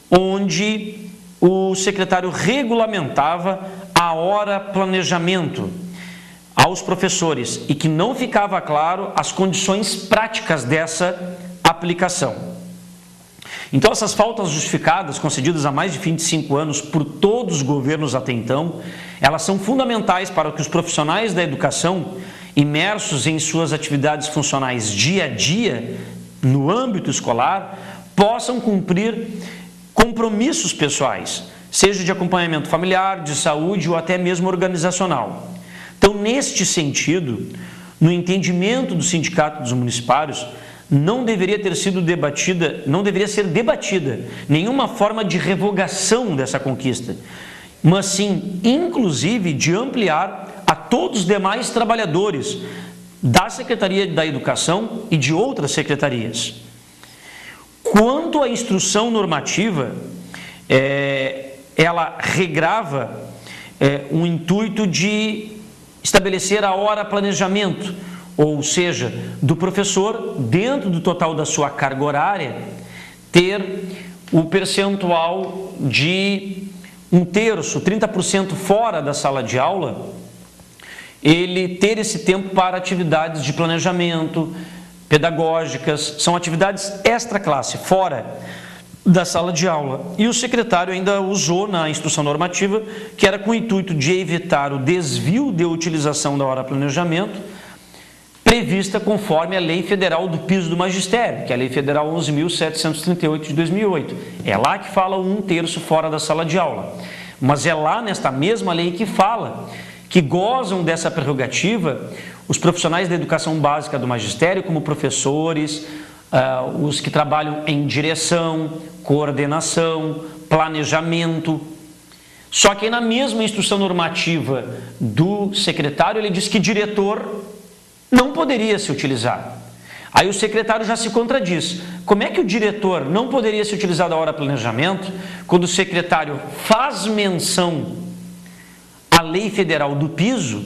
onde o secretário regulamentava a hora planejamento aos professores e que não ficava claro as condições práticas dessa aplicação. Então, essas faltas justificadas, concedidas há mais de 25 anos por todos os governos até então, elas são fundamentais para que os profissionais da educação, imersos em suas atividades funcionais dia a dia, no âmbito escolar, possam cumprir compromissos pessoais, seja de acompanhamento familiar, de saúde ou até mesmo organizacional. Então, neste sentido, no entendimento do Sindicato dos Municipários, não deveria ser debatida nenhuma forma de revogação dessa conquista. mas sim, inclusive, de ampliar a todos os demais trabalhadores da Secretaria da Educação e de outras secretarias. Quanto à instrução normativa, ela regrava um intuito de estabelecer a hora planejamento, ou seja, do professor, dentro do total da sua carga horária, ter o percentual de 1/3, 30% fora da sala de aula, ele ter esse tempo para atividades de planejamento, pedagógicas, são atividades extra-classe, fora da sala de aula. E o secretário ainda usou na instrução normativa, que era com o intuito de evitar o desvio de utilização da hora planejamento, prevista conforme a Lei Federal do Piso do Magistério, que é a Lei Federal 11.738 de 2008. É lá que fala o 1/3 fora da sala de aula. Mas é lá, nesta mesma lei, que fala que gozam dessa prerrogativa os profissionais da educação básica do magistério, como professores, os que trabalham em direção, coordenação, planejamento. Só que na mesma instrução normativa do secretário, ele diz que diretor não poderia se utilizar. Aí o secretário já se contradiz. Como é que o diretor não poderia se utilizar da hora planejamento quando o secretário faz menção à Lei Federal do Piso,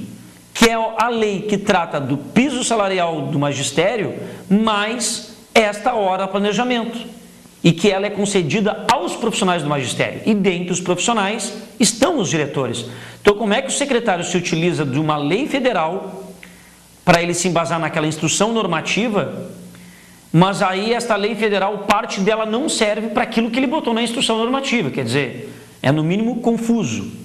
que é a lei que trata do piso salarial do magistério, mais esta hora planejamento, e que ela é concedida aos profissionais do magistério, e dentre os profissionais estão os diretores. Então, como é que o secretário se utiliza de uma lei federal para ele se embasar naquela instrução normativa, mas aí esta lei federal, parte dela não serve para aquilo que ele botou na instrução normativa, quer dizer, é no mínimo confuso.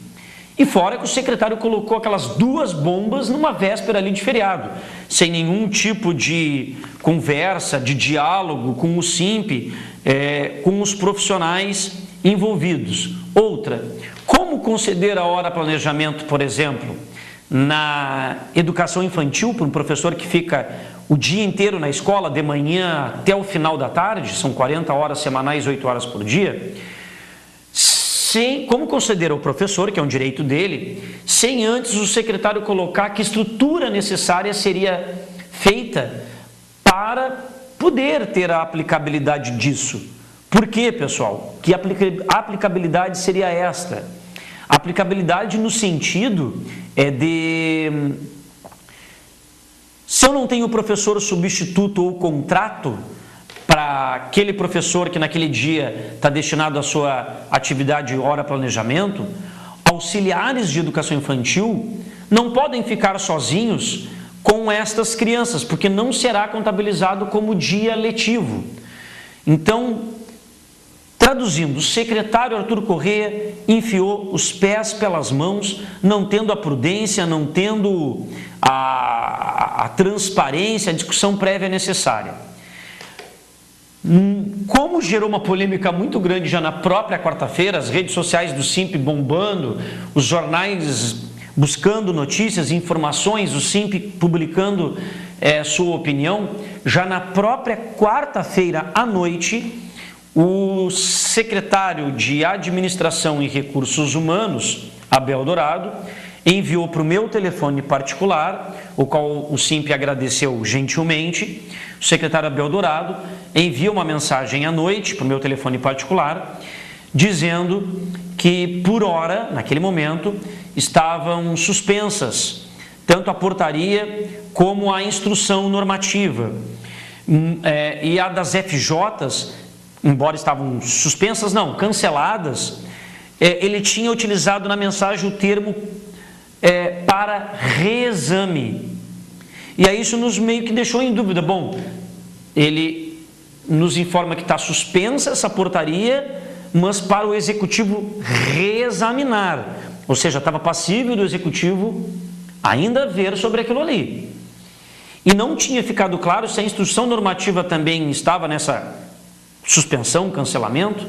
E fora que o secretário colocou aquelas duas bombas numa véspera ali de feriado, sem nenhum tipo de conversa, de diálogo com o SIMP, com os profissionais envolvidos. Outra, como conceder a hora planejamento, por exemplo, na educação infantil, para um professor que fica o dia inteiro na escola, de manhã até o final da tarde, são 40 horas semanais, 8 horas por dia, como conceder ao professor, que é um direito dele, sem antes o secretário colocar que estrutura necessária seria feita para poder ter a aplicabilidade disso. Por quê, pessoal? Que a aplicabilidade seria esta? A aplicabilidade no sentido de... Se eu não tenho professor substituto ou contrato para aquele professor que naquele dia está destinado à sua atividade hora planejamento, auxiliares de educação infantil não podem ficar sozinhos com estas crianças, porque não será contabilizado como dia letivo. Então, traduzindo, o secretário Arthur Corrêa enfiou os pés pelas mãos, não tendo a prudência, não tendo a transparência, a discussão prévia necessária. Como gerou uma polêmica muito grande já na própria quarta-feira, as redes sociais do SIMP bombando, os jornais buscando notícias, informações, o SIMP publicando sua opinião, já na própria quarta-feira à noite, o secretário de Administração e Recursos Humanos, Abel Dourado, enviou para o meu telefone particular, o qual o SIMP agradeceu gentilmente. O secretário Abel Dourado envia uma mensagem à noite para o meu telefone particular, dizendo que, por hora, naquele momento, estavam suspensas tanto a portaria como a instrução normativa. E a das FJs, embora estavam suspensas, não, canceladas, ele tinha utilizado na mensagem o termo para reexame. E aí isso nos meio que deixou em dúvida. Bom, ele nos informa que está suspensa essa portaria, mas para o executivo reexaminar. Ou seja, estava passível do executivo ainda ver sobre aquilo ali. E não tinha ficado claro se a instrução normativa também estava nessa suspensão, cancelamento,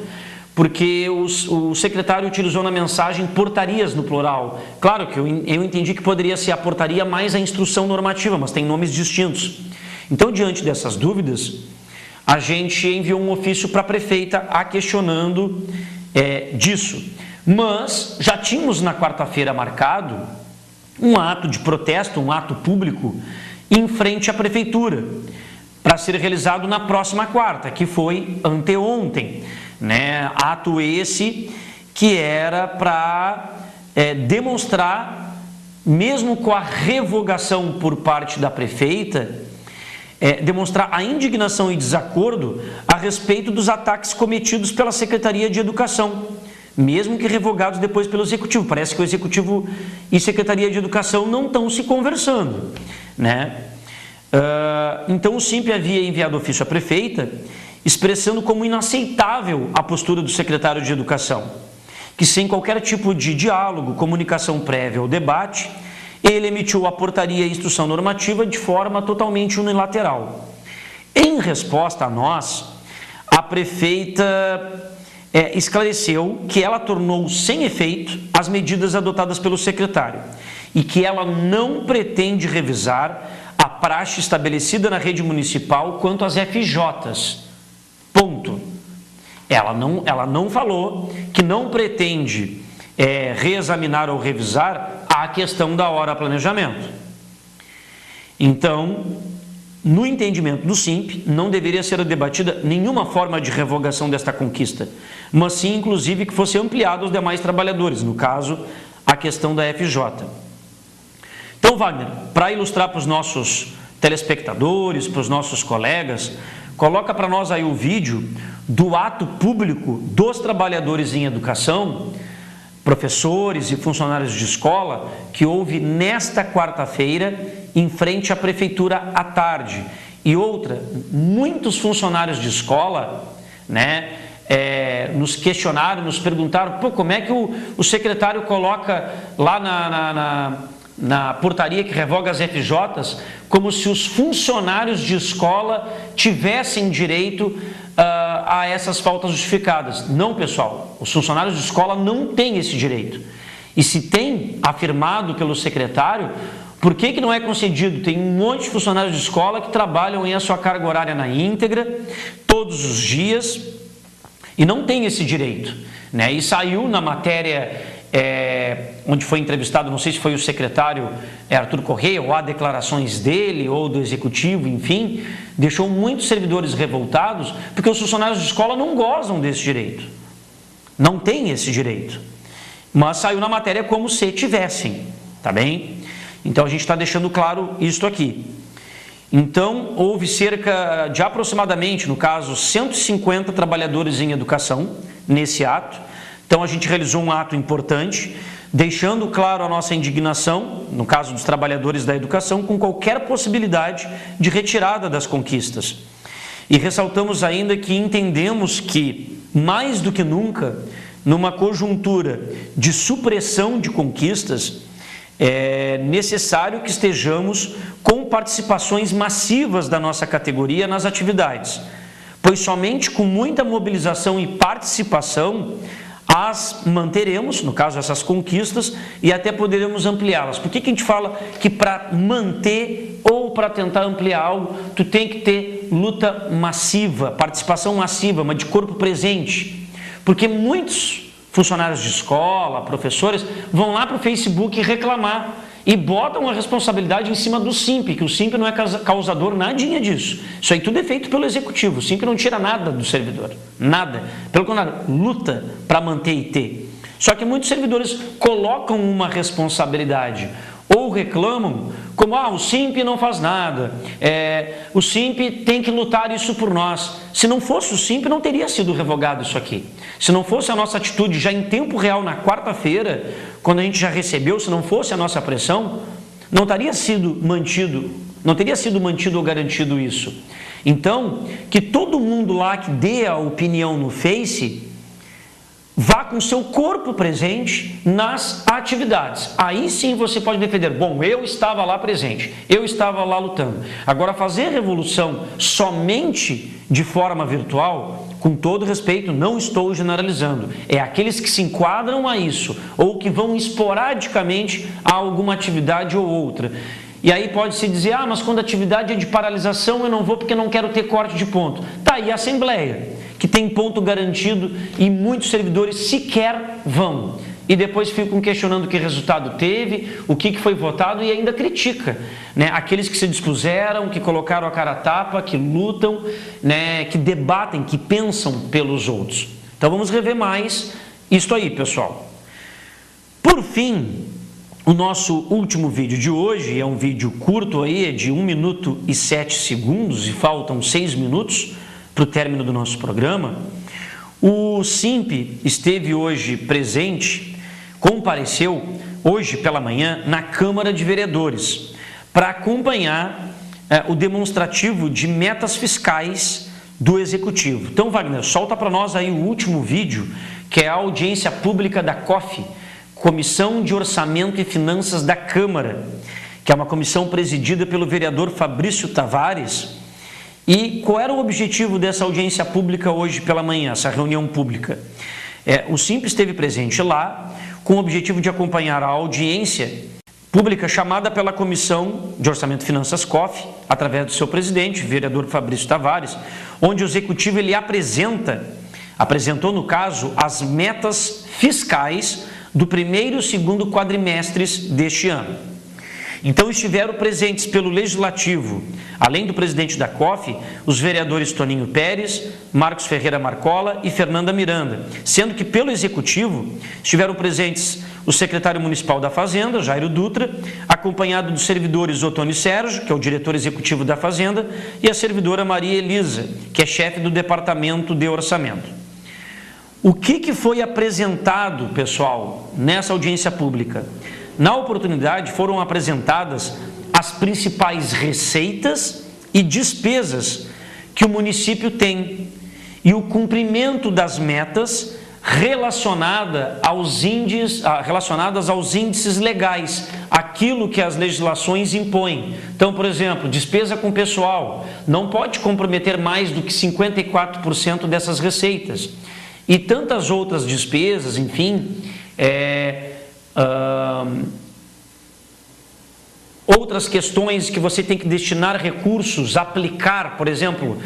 porque o secretário utilizou na mensagem portarias no plural. Claro que eu entendi que poderia ser a portaria mais a instrução normativa, mas tem nomes distintos. Então, diante dessas dúvidas, a gente enviou um ofício para a prefeita questionando disso. Mas já tínhamos na quarta-feira marcado um ato de protesto, um ato público em frente à prefeitura, para ser realizado na próxima quarta, que foi anteontem, né? Ato esse que era para demonstrar, mesmo com a revogação por parte da prefeita, demonstrar a indignação e desacordo a respeito dos ataques cometidos pela Secretaria de Educação, mesmo que revogados depois pelo Executivo. Parece que o Executivo e Secretaria de Educação não estão se conversando, né? Então o SIMP havia enviado ofício à prefeita expressando como inaceitável a postura do secretário de Educação, que sem qualquer tipo de diálogo, comunicação prévia ou debate, ele emitiu a portaria e instrução normativa de forma totalmente unilateral. Em resposta a nós, a prefeita esclareceu que ela tornou sem efeito as medidas adotadas pelo secretário e que ela não pretende revisar a praxe estabelecida na rede municipal quanto às FJs. Ponto. Ela não falou que não pretende reexaminar ou revisar a questão da hora planejamento. Então, no entendimento do SIMP, não deveria ser debatida nenhuma forma de revogação desta conquista, mas sim, inclusive, que fosse ampliado aos demais trabalhadores, no caso, a questão da FJ. Então, Wagner, para ilustrar para os nossos telespectadores, para os nossos colegas, coloca para nós aí o vídeo do ato público dos trabalhadores em educação, professores e funcionários de escola, que houve nesta quarta-feira em frente à prefeitura à tarde. E outra, muitos funcionários de escola, né, nos questionaram, nos perguntaram, como é que o secretário coloca lá na portaria que revoga as FJs, como se os funcionários de escola tivessem direito a essas faltas justificadas. Não, pessoal, os funcionários de escola não têm esse direito. E se tem, afirmado pelo secretário, por que não é concedido? Tem um monte de funcionários de escola que trabalham em a sua carga horária na íntegra, todos os dias, e não tem esse direito, né? E saiu na matéria onde foi entrevistado, não sei se foi o secretário Arthur Correia, ou há declarações dele, ou do executivo, enfim, deixou muitos servidores revoltados, porque os funcionários de escola não gozam desse direito, não têm esse direito, mas saiu na matéria como se tivessem, tá bem? Então a gente está deixando claro isto aqui. Então houve cerca de aproximadamente, no caso, 150 trabalhadores em educação nesse ato. Então a gente realizou um ato importante, deixando claro a nossa indignação, no caso dos trabalhadores da educação, com qualquer possibilidade de retirada das conquistas. E ressaltamos ainda que entendemos que, mais do que nunca, numa conjuntura de supressão de conquistas, é necessário que estejamos com participações massivas da nossa categoria nas atividades, pois somente com muita mobilização e participação as manteremos, no caso essas conquistas, e até poderemos ampliá-las. Por que a gente fala que para manter ou para tentar ampliar algo, tu tem que ter luta massiva, participação massiva, mas de corpo presente? Porque muitos funcionários de escola, professores, vão lá para o Facebook reclamar e botam a responsabilidade em cima do SIMP, que o SIMP não é causador nadinha disso. Isso aí tudo é feito pelo executivo. O SIMP não tira nada do servidor, nada. Pelo contrário, luta para manter e ter. Só que muitos servidores colocam uma responsabilidade ou reclamam como, o SIMP não faz nada, o SIMP tem que lutar isso por nós. Se não fosse o SIMP, não teria sido revogado isso aqui. Se não fosse a nossa atitude já em tempo real na quarta-feira, quando a gente já recebeu, se não fosse a nossa pressão, não teria sido mantido ou garantido isso. Então, que todo mundo lá que dê a opinião no Face vá com seu corpo presente nas atividades. Aí sim você pode defender, bom, eu estava lá presente, eu estava lá lutando. Agora, fazer revolução somente de forma virtual, com todo respeito, não estou generalizando, é aqueles que se enquadram a isso, ou que vão esporadicamente a alguma atividade ou outra. E aí pode-se dizer, mas quando a atividade é de paralisação eu não vou porque não quero ter corte de ponto. Tá aí a Assembleia, que tem ponto garantido e muitos servidores sequer vão. E depois ficam questionando que resultado teve, o que foi votado e ainda critica, né, aqueles que se dispuseram, que colocaram a cara a tapa, que lutam, né, que debatem, que pensam pelos outros. Então vamos rever mais isso aí, pessoal. Por fim, o nosso último vídeo de hoje é um vídeo curto aí, é de 1 minuto e 7 segundos e faltam 6 minutos para o término do nosso programa. O SIMP esteve hoje presente, compareceu hoje pela manhã na Câmara de Vereadores para acompanhar o demonstrativo de metas fiscais do Executivo. Então, Wagner, solta para nós aí o último vídeo, que é a audiência pública da COF, Comissão de Orçamento e Finanças da Câmara, que é uma comissão presidida pelo vereador Fabrício Tavares. E qual era o objetivo dessa audiência pública hoje pela manhã, essa reunião pública? O SIMP esteve presente lá com o objetivo de acompanhar a audiência pública chamada pela Comissão de Orçamento e Finanças COF, através do seu presidente, o vereador Fabrício Tavares, onde o Executivo ele apresentou no caso as metas fiscais do primeiro e segundo quadrimestres deste ano. Então estiveram presentes pelo Legislativo, além do presidente da COF, os vereadores Toninho Pérez, Marcos Ferreira Marcola e Fernanda Miranda, sendo que pelo Executivo estiveram presentes o secretário municipal da Fazenda, Jairo Dutra, acompanhado dos servidores Otônio Sérgio, que é o diretor executivo da Fazenda, e a servidora Maria Elisa, que é chefe do Departamento de Orçamento. O que foi apresentado, pessoal, nessa audiência pública? Na oportunidade foram apresentadas as principais receitas e despesas que o município tem e o cumprimento das metas relacionadas aos índices legais, aquilo que as legislações impõem. Então, por exemplo, despesa com pessoal, não pode comprometer mais do que 54% dessas receitas. E tantas outras despesas, enfim, outras questões que você tem que destinar recursos, aplicar, por exemplo,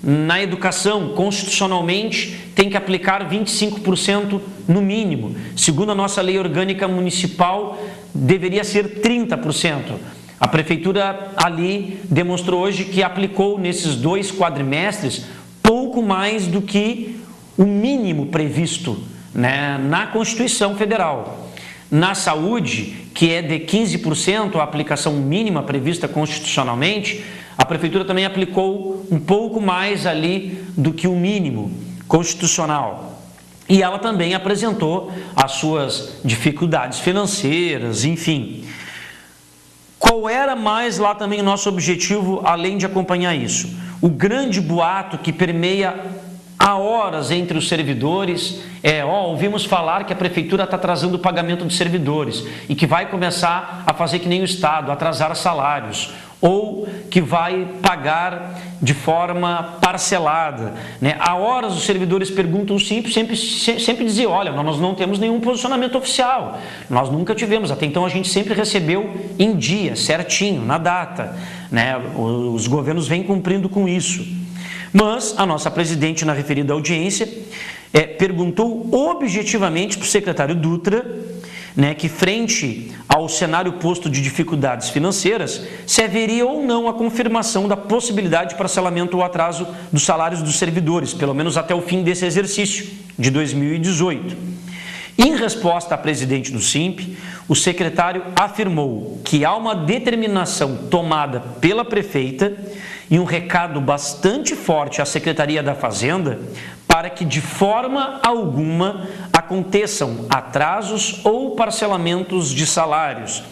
na educação, constitucionalmente, tem que aplicar 25% no mínimo. Segundo a nossa lei orgânica municipal, deveria ser 30%. A Prefeitura ali demonstrou hoje que aplicou nesses 2 quadrimestres pouco mais do que o mínimo previsto, né, na Constituição Federal. Na saúde, que é de 15% a aplicação mínima prevista constitucionalmente, a Prefeitura também aplicou um pouco mais ali do que o mínimo constitucional. E ela também apresentou as suas dificuldades financeiras, enfim. Qual era mais lá também o nosso objetivo, além de acompanhar isso? O grande boato que permeia há horas entre os servidores ouvimos falar que a Prefeitura está atrasando o pagamento dos servidores e que vai começar a fazer que nem o Estado, atrasar salários, ou que vai pagar de forma parcelada, né? Há horas os servidores perguntam sempre diziam, olha, nós não temos nenhum posicionamento oficial, nós nunca tivemos, até então a gente sempre recebeu em dia, certinho, na data, né? Os governos vêm cumprindo com isso. Mas a nossa presidente, na referida audiência, perguntou objetivamente para o secretário Dutra, né, que frente ao cenário posto de dificuldades financeiras, se haveria ou não a confirmação da possibilidade de parcelamento ou atraso dos salários dos servidores, pelo menos até o fim desse exercício de 2018. Em resposta à presidente do SIMP, o secretário afirmou que há uma determinação tomada pela prefeita e um recado bastante forte à Secretaria da Fazenda para que de forma alguma aconteçam atrasos ou parcelamentos de salários.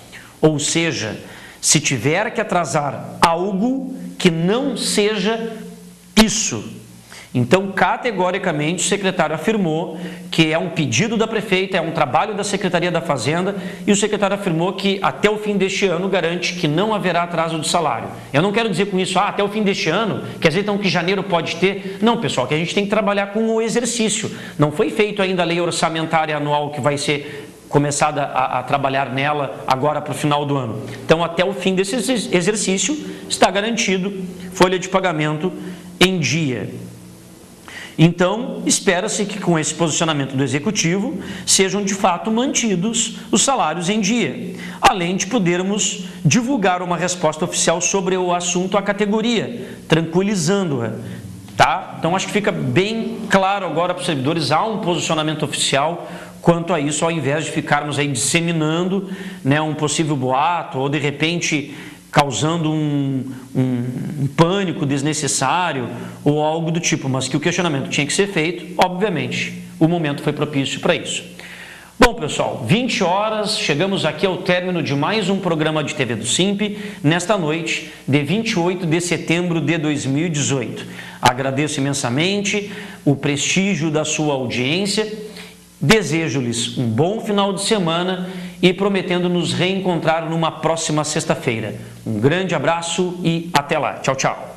Ou seja, se tiver que atrasar algo, que não seja isso. Então, categoricamente, o secretário afirmou que é um pedido da prefeita, é um trabalho da Secretaria da Fazenda, e o secretário afirmou que até o fim deste ano garante que não haverá atraso de salário. Eu não quero dizer com isso, até o fim deste ano, quer dizer então que janeiro pode ter. Não, pessoal, que a gente tem que trabalhar com o exercício. Não foi feito ainda a lei orçamentária anual que vai ser começado a trabalhar nela agora para o final do ano. Então, até o fim desse exercício, está garantido folha de pagamento em dia. Então, espera-se que com esse posicionamento do Executivo sejam de fato mantidos os salários em dia, além de podermos divulgar uma resposta oficial sobre o assunto à categoria, tranquilizando-a. Tá? Então, acho que fica bem claro agora para os servidores, há um posicionamento oficial quanto a isso, ao invés de ficarmos aí disseminando, né, um possível boato ou de repente causando um pânico desnecessário ou algo do tipo, mas que o questionamento tinha que ser feito, obviamente, o momento foi propício para isso. Bom, pessoal, 20 horas, chegamos aqui ao término de mais um programa de TV do Simp, nesta noite de 28 de setembro de 2018. Agradeço imensamente o prestígio da sua audiência, desejo-lhes um bom final de semana e prometendo nos reencontrar numa próxima sexta-feira. Um grande abraço e até lá. Tchau, tchau.